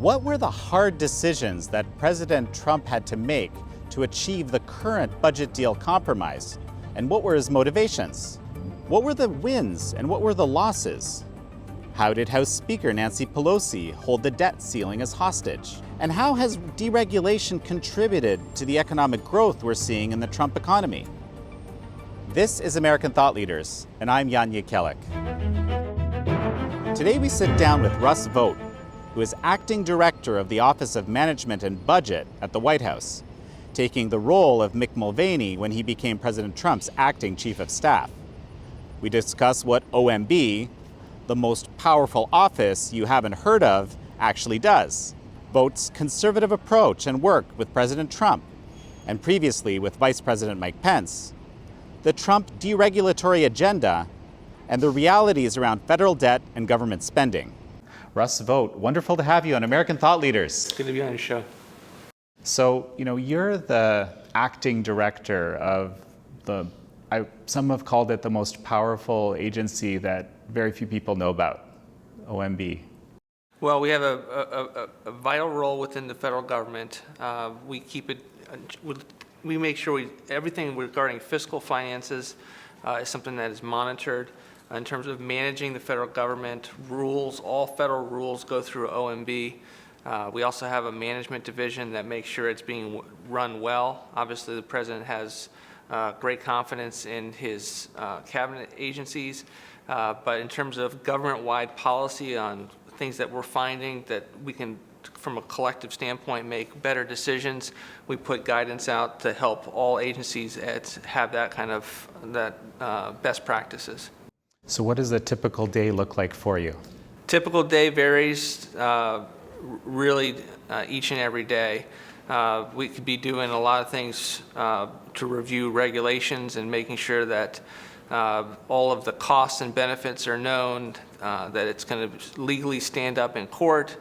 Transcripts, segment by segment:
What were the hard decisions that President Trump had to make to achieve the current budget deal compromise? And what were his motivations? What were the wins and what were the losses? How did House Speaker Nancy Pelosi hold the debt ceiling as hostage? And how has deregulation contributed to the economic growth we're seeing in the Trump economy? This is American Thought Leaders, and I'm Jekielek. Today we sit down with Russ Vought, who is acting director of the Office of Management and Budget at the White House, taking the role of Mick Mulvaney when he became President Trump's acting chief of staff. We discuss what OMB, the most powerful office you haven't heard of, actually does, Vought's conservative approach and work with President Trump, and previously with Vice President Mike Pence, the Trump deregulatory agenda, and the realities around federal debt and government spending. Russ Vought, wonderful to have you on American Thought Leaders. Good to be on your show. So, you're the acting director of some have called it the most powerful agency that very few people know about, OMB. Well, we have a vital role within the federal government. We make sure everything regarding fiscal finances is something that is monitored. In terms of managing the federal government, all federal rules go through OMB. We also have a management division that makes sure it's being run well. Obviously, the president has great confidence in his cabinet agencies, but in terms of government-wide policy on things that we're finding that we can, from a collective standpoint, make better decisions, we put guidance out to help all agencies have that kind of best practices. So what does a typical day look like for you? Typical day varies really each and every day. We could be doing a lot of things to review regulations and making sure that all of the costs and benefits are known, that it's going to legally stand up in court.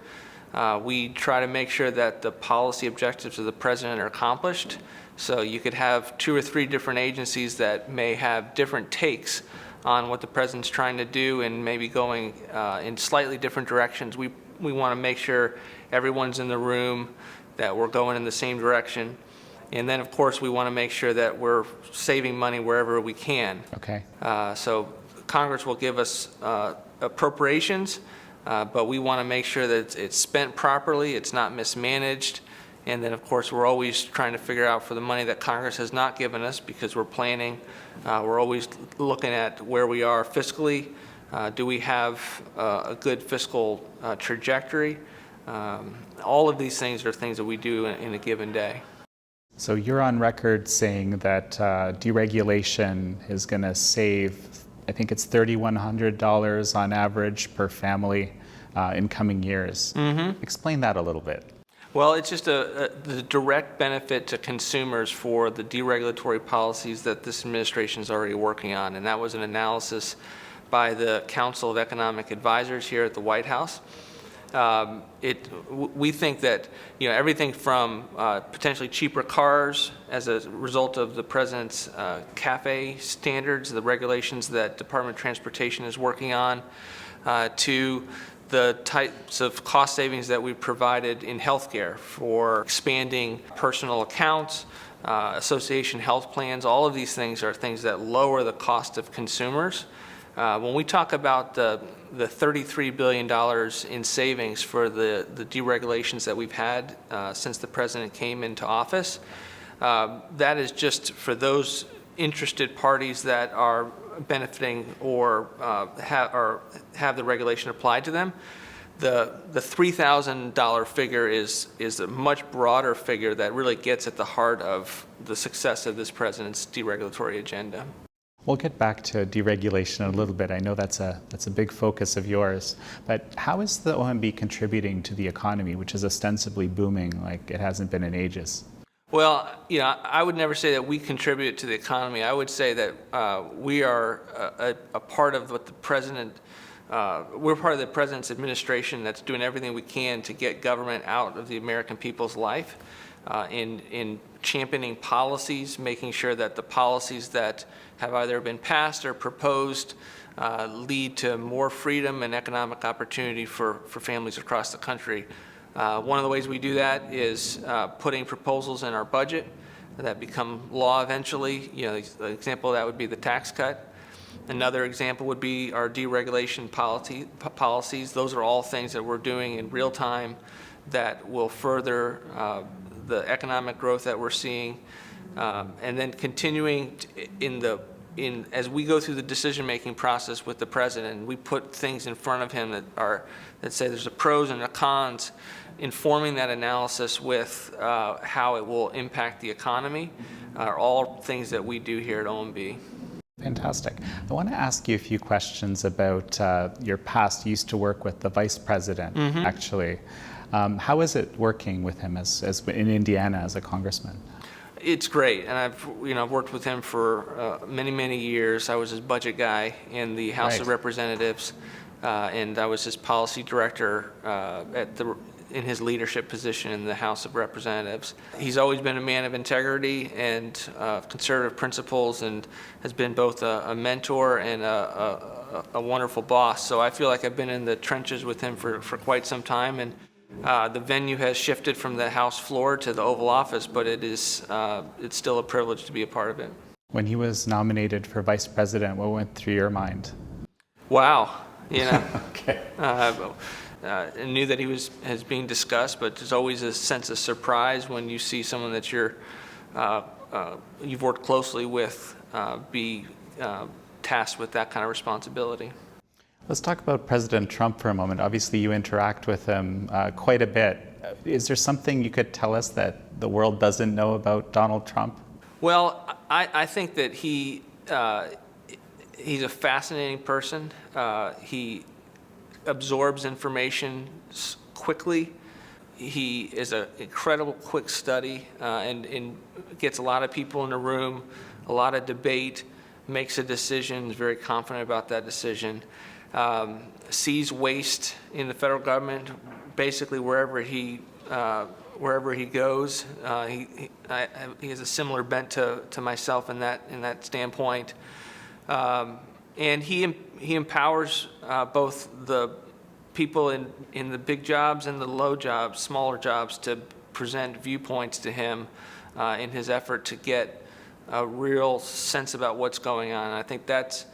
We try to make sure that the policy objectives of the president are accomplished. So you could have 2 or 3 different agencies that may have different takes on what the president's trying to do and maybe going in slightly different directions. We want to make sure everyone's in the room, that we're going in the same direction. And then, of course, we want to make sure that we're saving money wherever we can. Okay. So Congress will give us appropriations, but we want to make sure that it's spent properly, it's not mismanaged. And then, of course, we're always trying to figure out for the money that Congress has not given us, because we're planning, we're always looking at where we are fiscally. Do we have a good fiscal trajectory? All of these things are things that we do in a given day. So you're on record saying that deregulation is going to save, I think it's $3,100 on average per family in coming years. Mm-hmm. Explain that a little bit. Well, it's just the direct benefit to consumers for the deregulatory policies that this administration is already working on, and that was an analysis by the Council of Economic Advisors here at the White House. We think that everything from potentially cheaper cars as a result of the president's CAFE standards, the regulations that Department of Transportation is working on, to the types of cost savings that we've provided in healthcare for expanding personal accounts, association health plans. All of these things are things that lower the cost of consumers. When we talk about the $33 billion in savings for the deregulations that we've had since the president came into office, that is just for those interested parties that are benefiting or have the regulation applied to them. The $3,000 figure is a much broader figure that really gets at the heart of the success of this president's deregulatory agenda. We'll get back to deregulation in a little bit. I know that's a big focus of yours. But how is the OMB contributing to the economy, which is ostensibly booming like it hasn't been in ages? Well, I would never say that we contribute to the economy. I would say that we are a part of what the president, we're part of the president's administration that's doing everything we can to get government out of the American people's life, in championing policies, making sure that the policies that have either been passed or proposed lead to more freedom and economic opportunity for families across the country. One of the ways we do that is putting proposals in our budget that become law eventually. You know, the example of that would be the tax cut. Another example would be our deregulation policies. Those are all things that we're doing in real time that will further the economic growth that we're seeing. And then continuing as we go through the decision-making process with the president, we put things in front of him that say there's a pros and a cons, informing that analysis with how it will impact the economy, are all things that we do here at OMB. Fantastic. I want to ask you a few questions about your past. You used to work with the Vice President, actually. How is it working with him as in Indiana as a congressman? It's great, and I've worked with him for many years. I was his budget guy in the House of Representatives, and I was his policy director in his leadership position in the House of Representatives. He's always been a man of integrity and conservative principles, and has been both a mentor and a wonderful boss. So I feel like I've been in the trenches with him for quite some time, and the venue has shifted from the House floor to the Oval Office, but it's still a privilege to be a part of it. When he was nominated for Vice President, what went through your mind? Wow, Okay. I knew that he was being discussed, but there's always a sense of surprise when you see someone that you've worked closely with be tasked with that kind of responsibility. Let's talk about President Trump for a moment. Obviously, you interact with him quite a bit. Is there something you could tell us that the world doesn't know about Donald Trump? Well, I think that he's a fascinating person. He absorbs information quickly. He is an incredible quick study and gets a lot of people in the room, a lot of debate, makes a decision, is very confident about that decision, sees waste in the federal government basically wherever he goes. He has a similar bent to myself in that standpoint. And he empowers both the people in the big jobs and the low jobs, smaller jobs, to present viewpoints to him in his effort to get a real sense about what's going on. And I think that's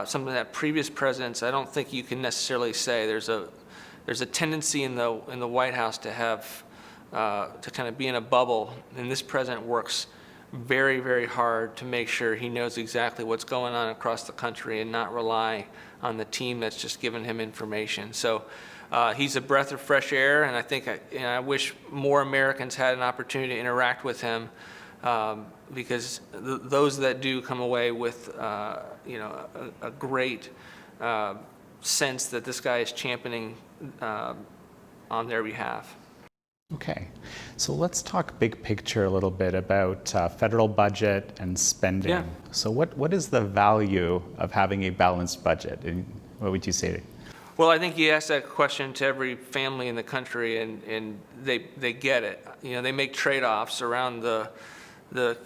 something that previous presidents, I don't think you can necessarily say. There's a tendency in the White House to have to kind of be in a bubble, and this president works very hard to make sure he knows exactly what's going on across the country and not rely on the team that's just giving him information. So he's a breath of fresh air, and I think I wish more Americans had an opportunity to interact with him, because those that do come away with a great sense that this guy is championing on their behalf. Okay, so let's talk big picture a little bit about federal budget and spending. Yeah. So what is the value of having a balanced budget, and what would you say? Well, I think you ask that question to every family in the country, and they get it. They make trade-offs around the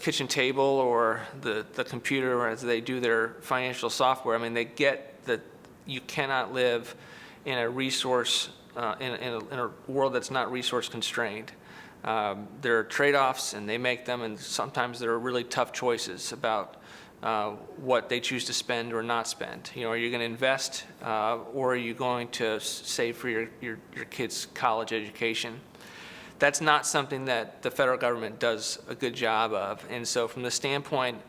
kitchen table or the computer as they do their financial software. I mean, they get that you cannot live in a resource in a world that's not resource constrained. There are trade-offs, and they make them, and sometimes there are really tough choices about what they choose to spend or not spend. Are you going to invest, or are you going to save for your kids' college education? That's not something that the federal government does a good job of. And so from the standpoint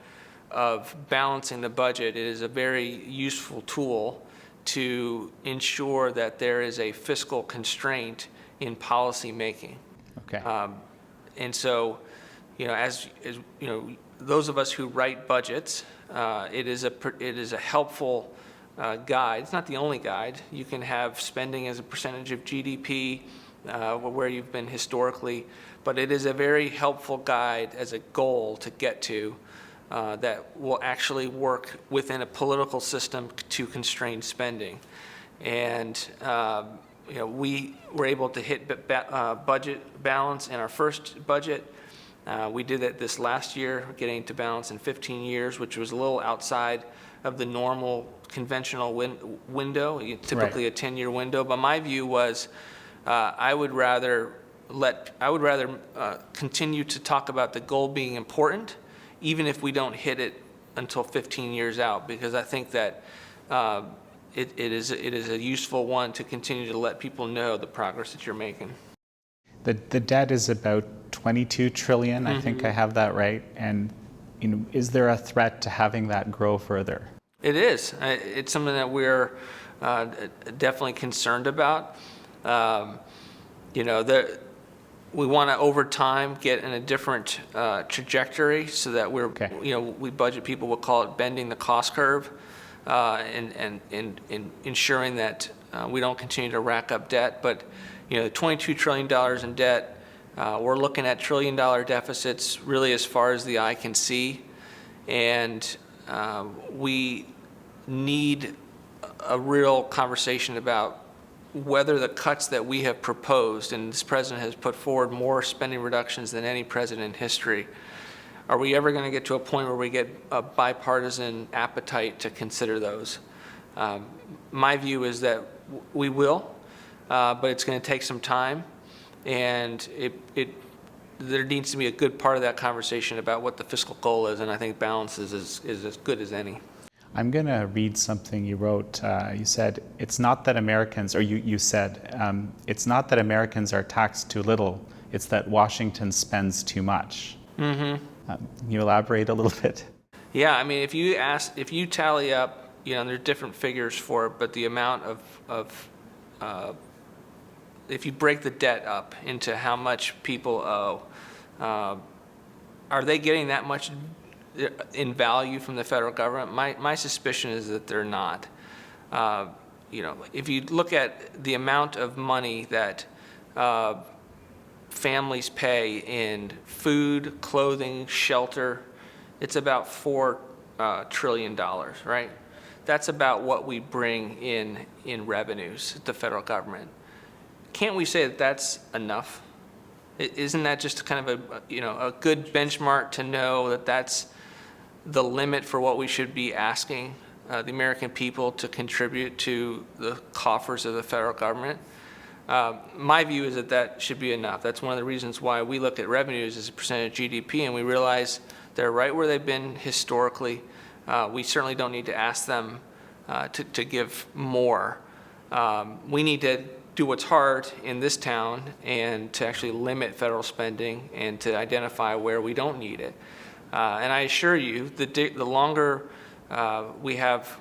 of balancing the budget, it is a very useful tool to ensure that there is a fiscal constraint in policy making. Okay. And so, as those of us who write budgets, it is a helpful guide. It's not the only guide. You can have spending as a percentage of GDP, where you've been historically, but it is a very helpful guide as a goal to get to that will actually work within a political system to constrain spending. And we were able to hit budget balance in our first budget. We did it this last year, getting to balance in 15 years, which was a little outside of the normal conventional window, typically a 10-year window. But my view was I would rather continue to talk about the goal being important, even if we don't hit it until 15 years out, because I think that it is a useful one to continue to let people know the progress that you're making. The debt is about 22 trillion. I think I have that right. And is there a threat to having that grow further? It is. It's something that we're definitely concerned about. We want to, over time, get in a different trajectory so that we budget people will call it bending the cost curve, and ensuring that we don't continue to rack up debt. But $22 trillion in debt, we're looking at trillion-dollar deficits really as far as the eye can see, and we need a real conversation about whether the cuts that we have proposed, and this president has put forward more spending reductions than any president in history, are we ever going to get to a point where we get a bipartisan appetite to consider those? My view is that we will, but it's going to take some time, and there needs to be a good part of that conversation about what the fiscal goal is, and I think balance is as good as any. I'm going to read something you wrote. You said, it's not that Americans, or you said, it's not that Americans are taxed too little, it's that Washington spends too much. Can you elaborate a little bit? Yeah, I mean, if you tally up, there are different figures for it, but the amount of if you break the debt up into how much people owe, are they getting that much in value from the federal government? My suspicion is that they're not. If you look at the amount of money that families pay in food, clothing, shelter, it's about $4 trillion, right? That's about what we bring in revenues to the federal government. Can't we say that that's enough? Isn't that just kind of a good benchmark to know that that's the limit for what we should be asking the American people to contribute to the coffers of the federal government? My view is that should be enough. That's one of the reasons why we look at revenues as a percentage of GDP, and we realize they're right where they've been historically. We certainly don't need to ask them to give more. We need to do what's hard in this town and to actually limit federal spending and to identify where we don't need it. And I assure you, the longer we have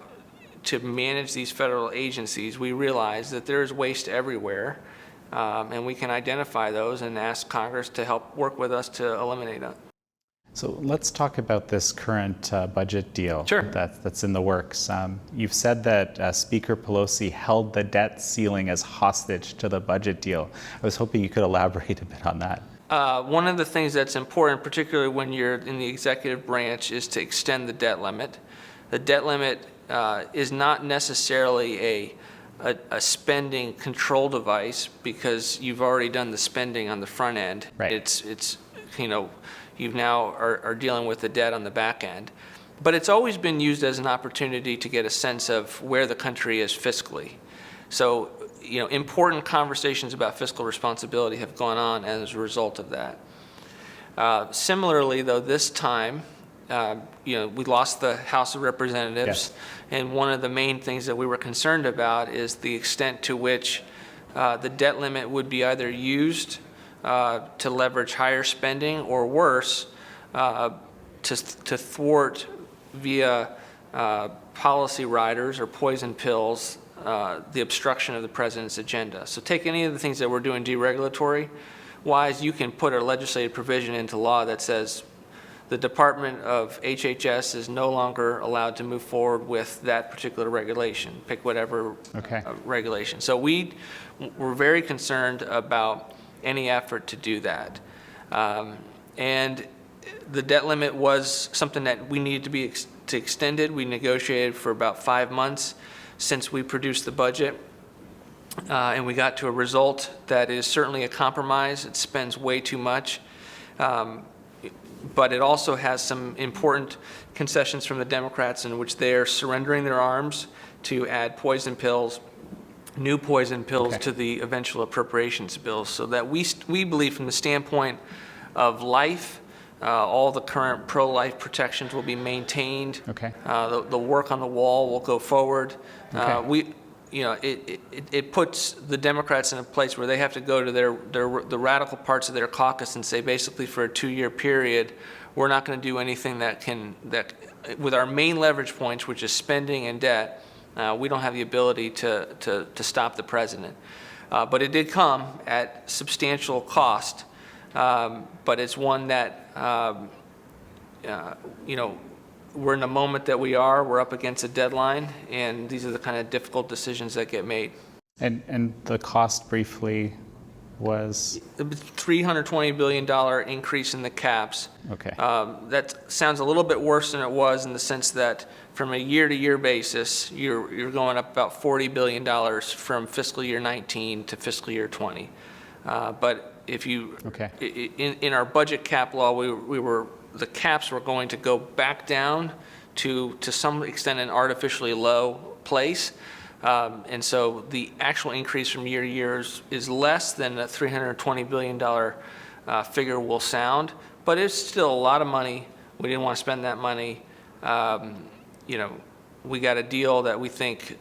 to manage these federal agencies, we realize that there is waste everywhere, and we can identify those and ask Congress to help work with us to eliminate it. So let's talk about this current budget deal that's in the works. You've said that Speaker Pelosi held the debt ceiling as hostage to the budget deal. I was hoping you could elaborate a bit on that. One of the things that's important, particularly when you're in the executive branch, is to extend the debt limit. The debt limit is not necessarily a spending control device, because you've already done the spending on the front end. Right. It's you now are dealing with the debt on the back end. But it's always been used as an opportunity to get a sense of where the country is fiscally. So, important conversations about fiscal responsibility have gone on as a result of that. Similarly, though, this time, we lost the House of Representatives, yes. And one of the main things that we were concerned about is the extent to which the debt limit would be either used to leverage higher spending, or worse, to thwart via policy riders or poison pills the obstruction of the president's agenda. So take any of the things that we're doing deregulatory-wise, you can put a legislative provision into law that says the Department of HHS is no longer allowed to move forward with that particular regulation. Pick whatever regulation. So we're very concerned about any effort to do that. And the debt limit was something that we needed to be extended. We negotiated for about 5 months since we produced the budget, and we got to a result that is certainly a compromise. It spends way too much, but it also has some important concessions from the Democrats in which they're surrendering their arms to add poison pills new poison pills Okay. to the eventual appropriations bills, so that we believe from the standpoint of life, all the current pro-life protections will be maintained. Okay. The work on the wall will go forward. Okay. It puts the Democrats in a place where they have to go to the radical parts of their caucus and say, basically, for a 2-year period, we're not going to do anything that with our main leverage points, which is spending and debt, we don't have the ability to stop the president. But it did come at substantial cost. But it's one that, we're in the moment that we're up against a deadline, and these are the kind of difficult decisions that get made. And the cost briefly was? $320 billion increase in the caps. Okay. That sounds a little bit worse than it was, in the sense that from a year-to-year basis, you're going up about $40 billion from fiscal year 19 to fiscal year 20. But if you, Okay. in our budget cap law, the caps were going to go back down to some extent an artificially low place. And so the actual increase from year to year is less than the $320 billion figure will sound, but it's still a lot of money. We didn't want to spend that money. We got a deal that we think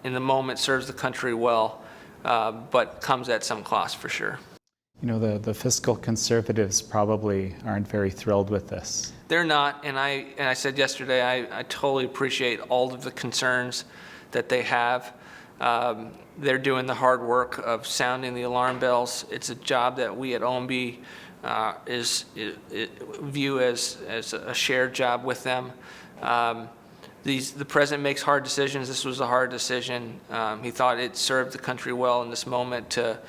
in the moment serves the country well, but comes at some cost for sure. The fiscal conservatives probably aren't very thrilled with this. They're not, and I said yesterday, I totally appreciate all of the concerns that they have. They're doing the hard work of sounding the alarm bells. It's a job that we at OMB view as a shared job with them. The president makes hard decisions. This was a hard decision. He thought it served the country well in this moment to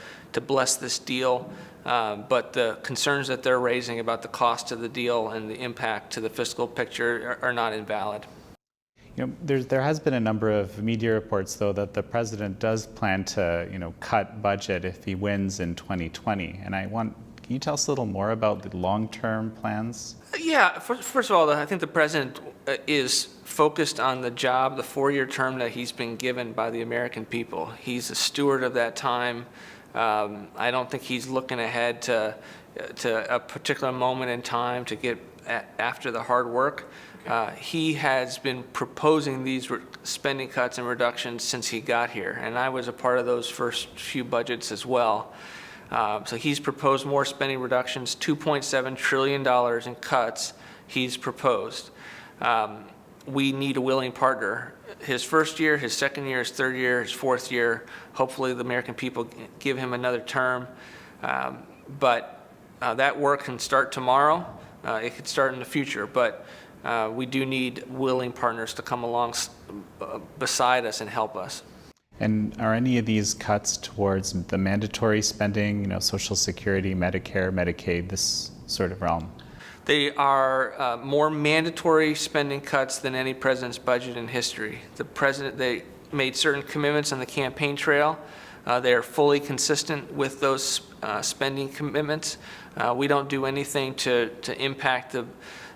bless this deal. But the concerns that they're raising about the cost of the deal and the impact to the fiscal picture are not invalid. There has been a number of media reports, though, that the president does plan to, cut budget if he wins in 2020. And can you tell us a little more about the long-term plans? Yeah, first of all, I think the president is focused on the job, the 4-year term that he's been given by the American people. He's a steward of that time. I don't think he's looking ahead to a particular moment in time to get after the hard work. He has been proposing these spending cuts and reductions since he got here, and I was a part of those first few budgets as well. So he's proposed more spending reductions, $2.7 trillion in cuts he's proposed. We need a willing partner. His first year, his second year, his third year, his fourth year, hopefully the American people give him another term. But that work can start tomorrow. It could start in the future, but we do need willing partners to come along beside us and help us. And are any of these cuts towards the mandatory spending, Social Security, Medicare, Medicaid, this sort of realm? They are more mandatory spending cuts than any president's budget in history. They made certain commitments on the campaign trail. They are fully consistent with those spending commitments. We don't do anything to impact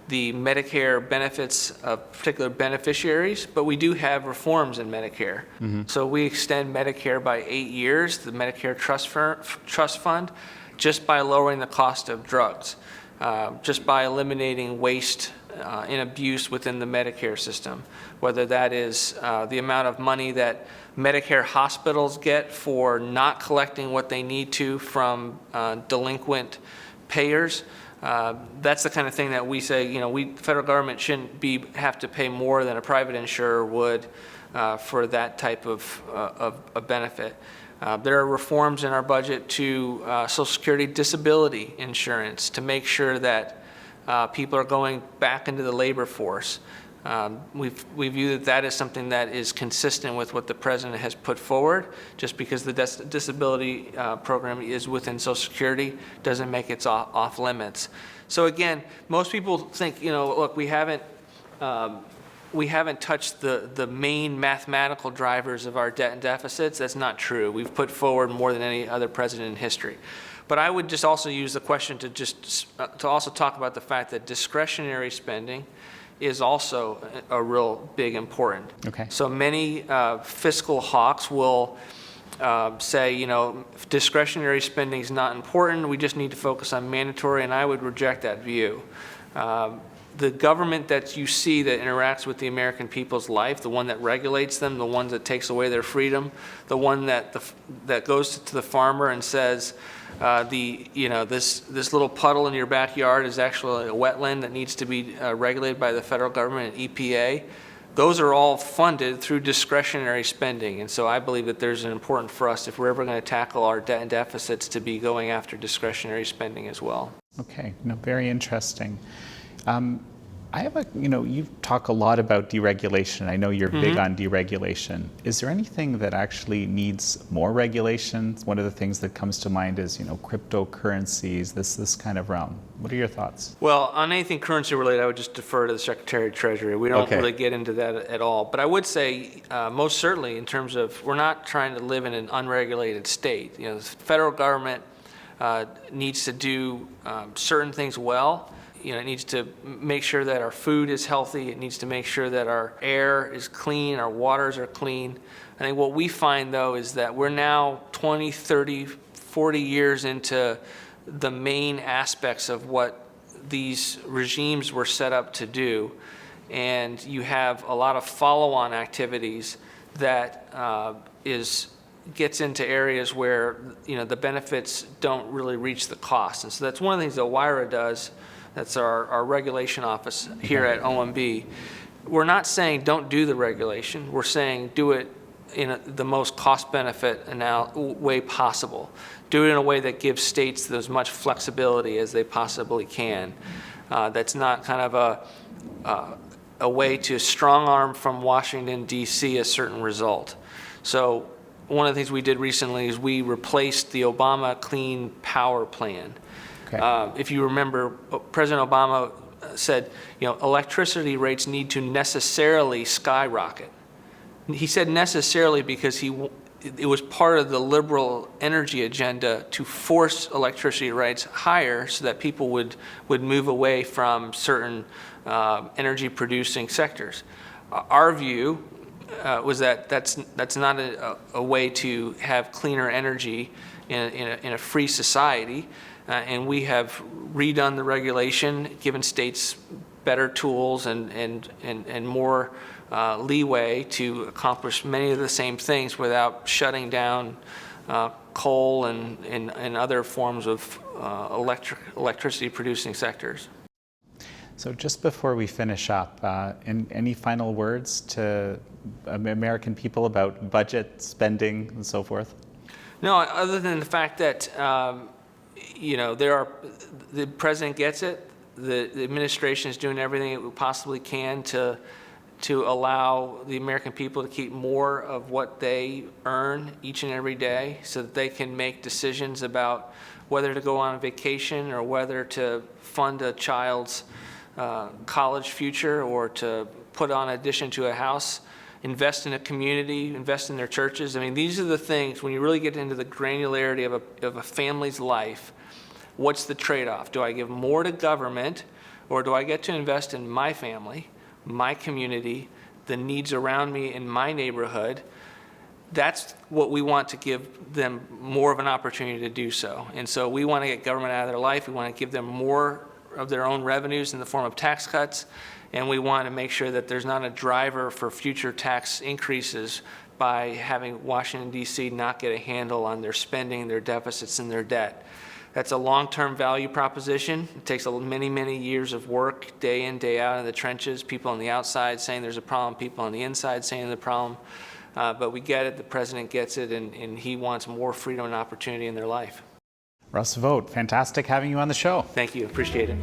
the Medicare benefits of particular beneficiaries, but we do have reforms in Medicare. Mm-hmm. So we extend Medicare by 8 years, the Medicare Trust Fund, just by lowering the cost of drugs, just by eliminating waste and abuse within the Medicare system, whether that is the amount of money that Medicare hospitals get for not collecting what they need to from delinquent payers. That's the kind of thing that we say, the federal government shouldn't have to pay more than a private insurer would for that type of benefit. There are reforms in our budget to Social Security disability insurance to make sure that people are going back into the labor force. We view that is something that is consistent with what the president has put forward. Just because the disability program is within Social Security doesn't make it off limits. So again, most people think, look, we haven't touched the main mathematical drivers of our debt and deficits. That's not true. We've put forward more than any other president in history. But I would just also use the question to also talk about the fact that discretionary spending is also a real big important. Okay. So many fiscal hawks will say, if discretionary spending is not important, we just need to focus on mandatory, and I would reject that view. The government that you see that interacts with the American people's life, the one that regulates them, the one that takes away their freedom, the one that goes to the farmer and says, this little puddle in your backyard is actually a wetland that needs to be regulated by the federal government and EPA. Those are all funded through discretionary spending, and so I believe that there's an important for us, if we're ever going to tackle our debt and deficits, to be going after discretionary spending as well. Okay, very interesting. I have you talk a lot about deregulation. I know you're big on deregulation. Is there anything that actually needs more regulation? One of the things that comes to mind is, cryptocurrencies, this kind of realm. What are your thoughts? Well, on anything currency related, I would just defer to the Secretary of Treasury. We don't really get into that at all. But I would say, most certainly, in terms of, we're not trying to live in an unregulated state. The federal government needs to do certain things well. It needs to make sure that our food is healthy. It needs to make sure that our air is clean, our waters are clean. I think what we find, though, is that we're now 20, 30, 40 years into the main aspects of what these regimes were set up to do. And you have a lot of follow-on activities that gets into areas where, the benefits don't really reach the cost. And so that's one of the things that OIRA does. That's our regulation office here at OMB. We're not saying don't do the regulation. We're saying do it in the most cost-benefit way possible. Do it in a way that gives states as much flexibility as they possibly can. That's not kind of a way to strong-arm from Washington, D.C. a certain result. So one of the things we did recently is we replaced the Obama Clean Power Plan. If you remember, President Obama said, electricity rates need to necessarily skyrocket. He said necessarily because it was part of the liberal energy agenda to force electricity rates higher so that people would move away from certain energy-producing sectors. Our view was that that's not a way to have cleaner energy in a free society. And we have redone the regulation, given states better tools and more leeway to accomplish many of the same things without shutting down coal and other forms of electricity producing sectors. So just before we finish up, any final words to American people about budget, spending, and so forth? No, other than the fact that the president gets it. The administration is doing everything it possibly can to allow the American people to keep more of what they earn each and every day, so that they can make decisions about whether to go on a vacation or whether to fund a child's college future or to put on addition to a house, invest in a community, invest in their churches. I mean, these are the things, when you really get into the granularity of a family's life, what's the trade-off? Do I give more to government, or do I get to invest in my family, my community, the needs around me in my neighborhood? That's what we want to give them more of an opportunity to do so. And so we want to get government out of their life. We want to give them more of their own revenues in the form of tax cuts. And we want to make sure that there's not a driver for future tax increases by having Washington, D.C. not get a handle on their spending, their deficits, and their debt. That's a long-term value proposition. It takes many, many years of work, day in, day out in the trenches, people on the outside saying there's a problem, people on the inside saying there's a problem. But we get it, the president gets it, and he wants more freedom and opportunity in their life. Russ Vought, fantastic having you on the show. Thank you, appreciate it.